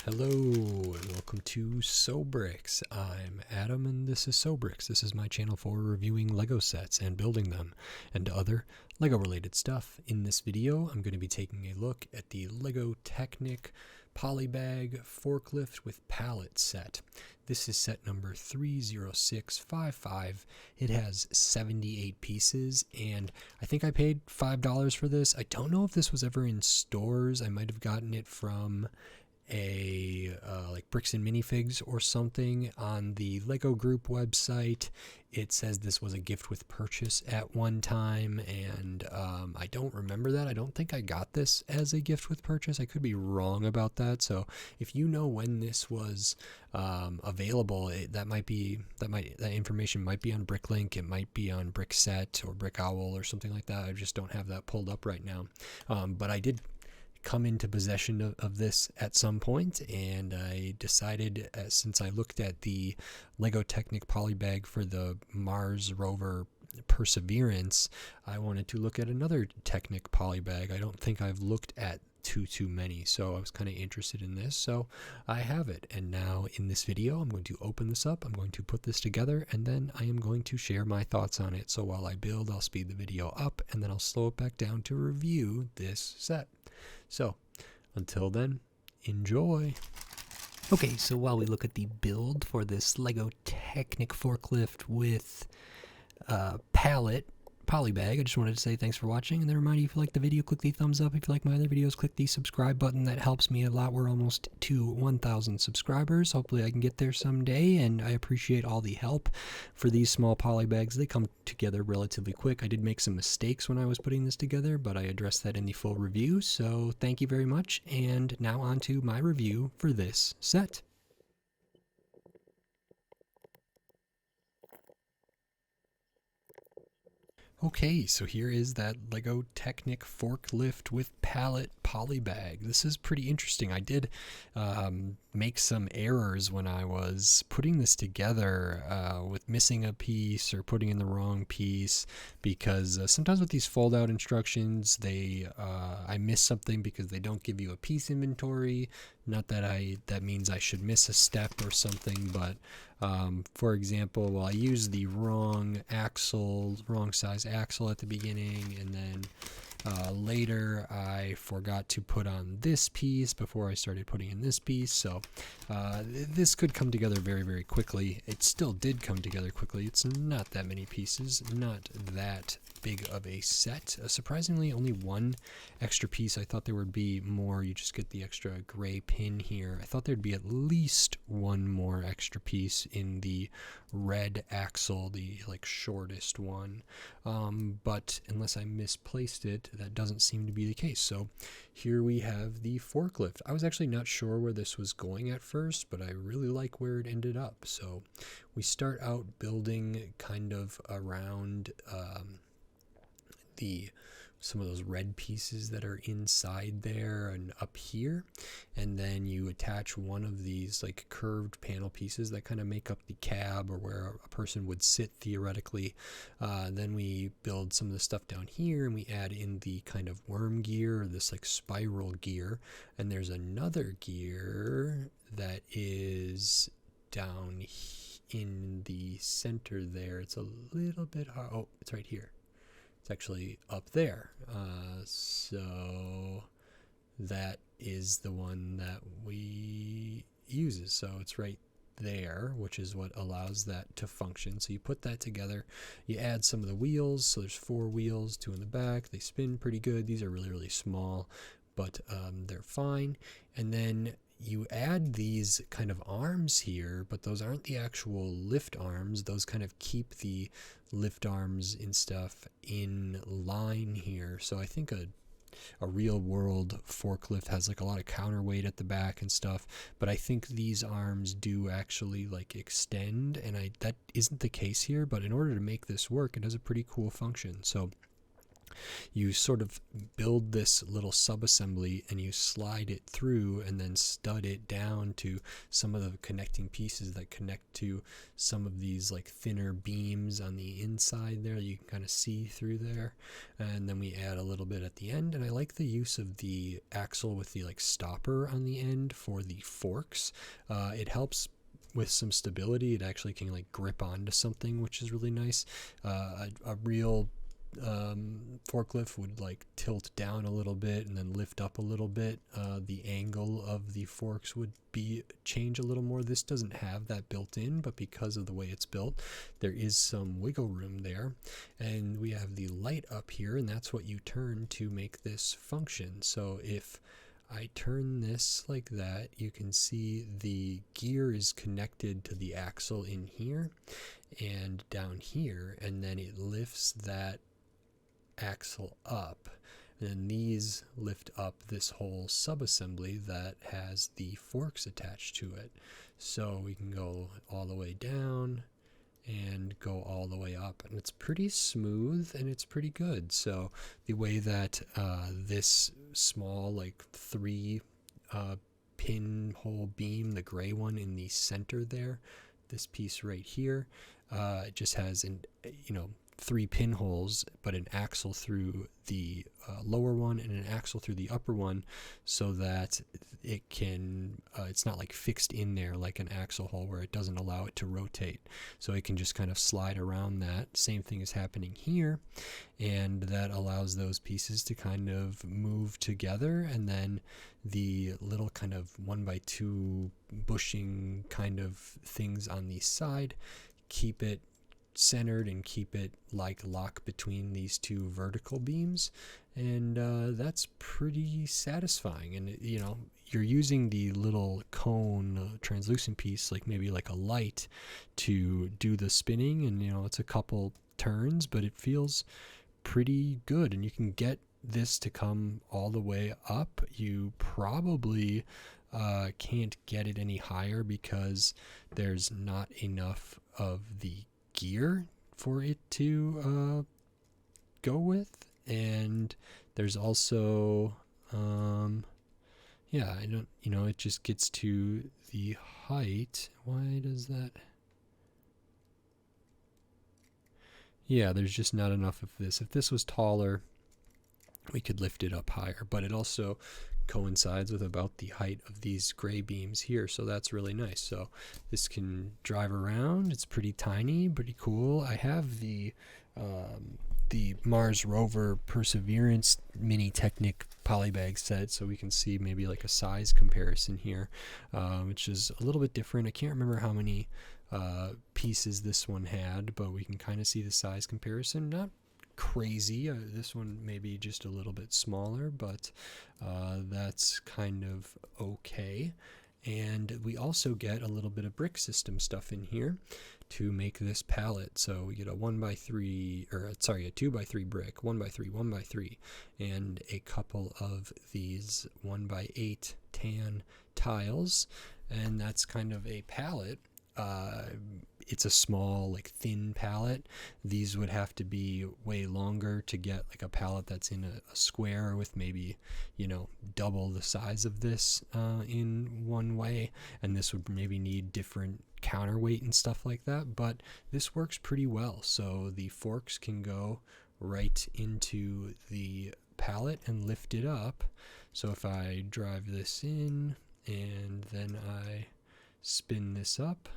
Hello and welcome to Sobrix. I'm Adam and this is Sobrix. This is my channel for reviewing LEGO sets and building them and other LEGO related stuff. In this video I'm going to be taking a look at the LEGO Technic Polybag Forklift with Pallet set. This is set number 30655. It has 78 pieces and I think I paid $5 for this. I don't know if this was ever in stores. I might have gotten it from a like Bricks and Minifigs or something. On the LEGO group website it says this was a gift with purchase at one time, and I don't remember that. I don't think I got this as a gift with purchase. I could be wrong about that, so if you know when this was available, that information might be on BrickLink, it might be on Brickset or Brick Owl or something like that. I just don't have that pulled up right now, but I did come into possession of this at some point, and I decided, since I looked at the LEGO Technic Polybag for the Mars Rover Perseverance, I wanted to look at another Technic Polybag. I don't think I've looked at too many, so I was kind of interested in this, so I have it. And now in this video I'm going to open this up, I'm going to put this together, and then I am going to share my thoughts on it. So while I build, I'll speed the video up and then I'll slow it back down to review this set. So until then, enjoy. Okay, so while we look at the build for this LEGO Technic Forklift with Pallet Polybag, I just wanted to say thanks for watching, and then remind you, if you like the video, click the thumbs up. If you like my other videos, click the subscribe button. That helps me a lot. We're almost to 1,000 subscribers. Hopefully I can get there someday, and I appreciate all the help for these small polybags. They come together relatively quick. I did make some mistakes when I was putting this together, but I addressed that in the full review, so thank you very much. And now on to my review for this set. Okay, so here is that LEGO Technic Forklift with Pallet Polybag. This is pretty interesting. I did make some errors when I was putting this together with missing a piece or putting in the wrong piece, because sometimes with these fold-out instructions, I miss something because they don't give you a piece inventory. Not that that means I should miss a step or something, but for example, well, I used the wrong size axle at the beginning, and then later I forgot to put on this piece before I started putting in this piece, so this could come together very, very quickly. It still did come together quickly. It's not that many pieces, not that big of a set. Surprisingly, only one extra piece. I thought there would be more. You just get the extra gray pin here. I thought there'd be at least one more extra piece in the red axle, the shortest one, but unless I misplaced it, that doesn't seem to be the case. So here we have the forklift. I was actually not sure where this was going at first, but I really like where it ended up. So we start out building kind of around some of those red pieces that are inside there and up here, and then you attach one of these curved panel pieces that kind of make up the cab, or where a person would sit theoretically. Then we build some of the stuff down here, and we add in the kind of worm gear, or this spiral gear, and there's another gear that is down in the center there. It's a little bit hard. Oh, it's right here. It's actually up there, so that is the one that we uses. So it's right there, which is what allows that to function. So you put that together, you add some of the wheels. So there's 4 wheels, 2 in the back. They spin pretty good. These are really, really small, but they're fine. And then you add these kind of arms here, but those aren't the actual lift arms. Those kind of keep the lift arms and stuff in line here. So I think a real world forklift has a lot of counterweight at the back and stuff, but I think these arms do actually extend, and that isn't the case here. But in order to make this work, it has a pretty cool function. So you sort of build this little sub-assembly and you slide it through and then stud it down to some of the connecting pieces that connect to some of these like thinner beams on the inside there. You can kind of see through there, and then we add a little bit at the end. And I like the use of the axle with the like stopper on the end for the forks. It helps with some stability. It actually can like grip onto something, which is really nice. A real forklift would like tilt down a little bit and then lift up a little bit. The angle of the forks would be change a little more. This doesn't have that built in, but because of the way it's built, there is some wiggle room there. And we have the light up here, and that's what you turn to make this function. So if I turn this like that, you can see the gear is connected to the axle in here and down here, and then it lifts that axle up, and then these lift up this whole subassembly that has the forks attached to it. So we can go all the way down and go all the way up, and it's pretty smooth and it's pretty good. So the way that this small like 3 pinhole beam, the gray one in the center there, this piece right here, it just has 3 pinholes, but an axle through the lower one and an axle through the upper one, so that it can it's not like fixed in there like an axle hole where it doesn't allow it to rotate. So it can just kind of slide around that. Same thing is happening here, and that allows those pieces to kind of move together, and then the little kind of 1x2 bushing kind of things on the side keep it centered and keep it like lock between these 2 vertical beams, and that's pretty satisfying. And you're using the little cone translucent piece, like maybe like a light, to do the spinning, and it's a couple turns, but it feels pretty good. And you can get this to come all the way up. You probably can't get it any higher because there's not enough of the gear for it to go with. And there's also it just gets to the height. Why does that? Yeah, there's just not enough of this. If this was taller, we could lift it up higher, but it also coincides with about the height of these gray beams here, so that's really nice. So this can drive around. It's pretty tiny, pretty cool. I have the Mars Rover Perseverance Mini Technic Polybag set, so we can see maybe like a size comparison here, which is a little bit different. I can't remember how many pieces this one had, but we can kind of see the size comparison. Not crazy. This one maybe just a little bit smaller, but that's kind of okay. And we also get a little bit of brick system stuff in here to make this pallet. So we get a 1x3, or sorry, a 2x3 brick, 1x3, 1x3, and a couple of these 1x8 tan tiles, and that's kind of a pallet. It's a small, like thin pallet. These would have to be way longer to get like a pallet that's in a square with maybe, double the size of this in one way. And this would maybe need different counterweight and stuff like that. But this works pretty well. So the forks can go right into the pallet and lift it up. So if I drive this in and then I spin this up,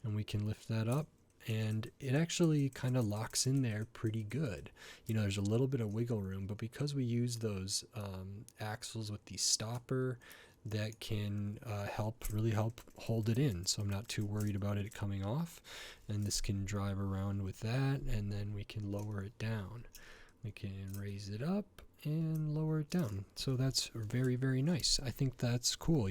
and we can lift that up, and it actually kind of locks in there pretty good. There's a little bit of wiggle room, but because we use those axles with the stopper, that can really help hold it in. So I'm not too worried about it coming off, and this can drive around with that, and then we can lower it down. We can raise it up and lower it down. So that's very, very nice. I think that's cool.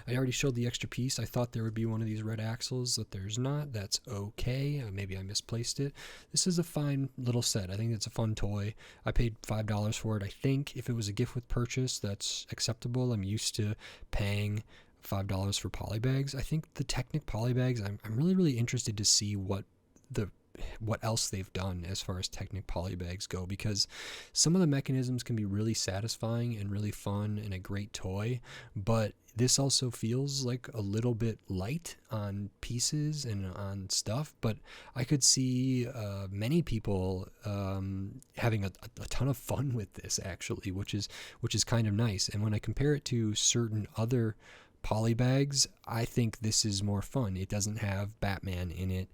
I already showed the extra piece. I thought there would be one of these red axles, that there's not. That's okay. Maybe I misplaced it. This is a fine little set. I think it's a fun toy. I paid $5 for it. I think if it was a gift with purchase, that's acceptable. I'm used to paying $5 for polybags. I think the Technic polybags, I'm really, really interested to see what the what else they've done as far as Technic polybags go, because some of the mechanisms can be really satisfying and really fun and a great toy, but this also feels like a little bit light on pieces and on stuff. But I could see many people having a ton of fun with this, actually, which is kind of nice. And when I compare it to certain other polybags, I think this is more fun. It doesn't have Batman in it,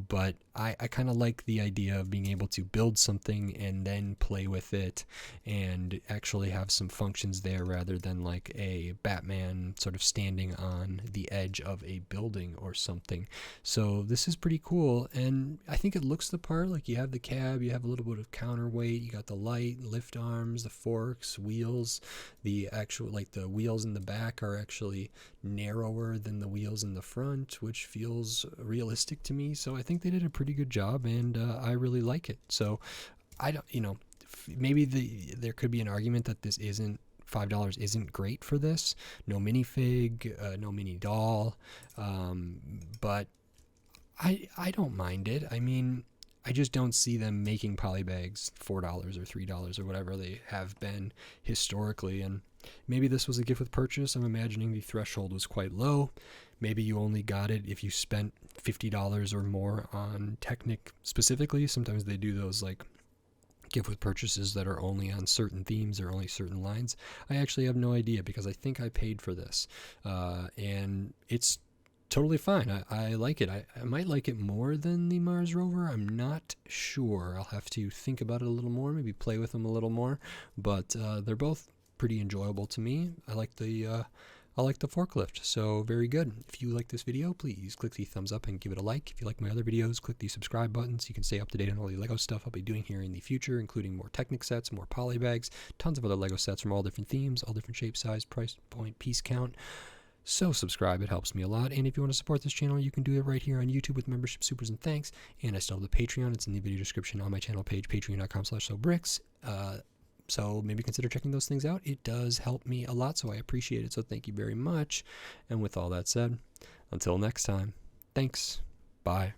but I kind of like the idea of being able to build something and then play with it and actually have some functions there, rather than like a Batman sort of standing on the edge of a building or something. So this is pretty cool, and I think it looks the part. Like, you have the cab, you have a little bit of counterweight, you got the light, lift arms, the forks, wheels. The actual, like, the wheels in the back are actually narrower than the wheels in the front, which feels realistic to me. So I think they did a pretty good job, and I really like it. So I don't, maybe there could be an argument that this isn't $5 isn't great for this. No minifig, no mini doll, but I don't mind it. I mean, I just don't see them making polybags $4 or $3 or whatever they have been historically. And maybe this was a gift with purchase. I'm imagining the threshold was quite low. Maybe you only got it if you spent $50 or more on Technic specifically. Sometimes they do those like gift with purchases that are only on certain themes or only certain lines. I actually have no idea, because I think I paid for this, and it's totally fine. I like it. I might like it more than the Mars Rover. I'm not sure. I'll have to think about it a little more, maybe play with them a little more, but they're both pretty enjoyable to me. I like the forklift, so very good. If you like this video, please click the thumbs up and give it a like. If you like my other videos, click the subscribe button so you can stay up to date on all the LEGO stuff I'll be doing here in the future, including more Technic sets, more polybags, tons of other LEGO sets from all different themes, all different shape, size, price point, piece count. So subscribe, it helps me a lot. And if you want to support this channel, you can do it right here on YouTube with membership, supers, and thanks. And I still have the Patreon. It's in the video description on my channel page, patreon.com/sobricks. So maybe consider checking those things out. It does help me a lot, so I appreciate it. So thank you very much. And with all that said, until next time, thanks. Bye.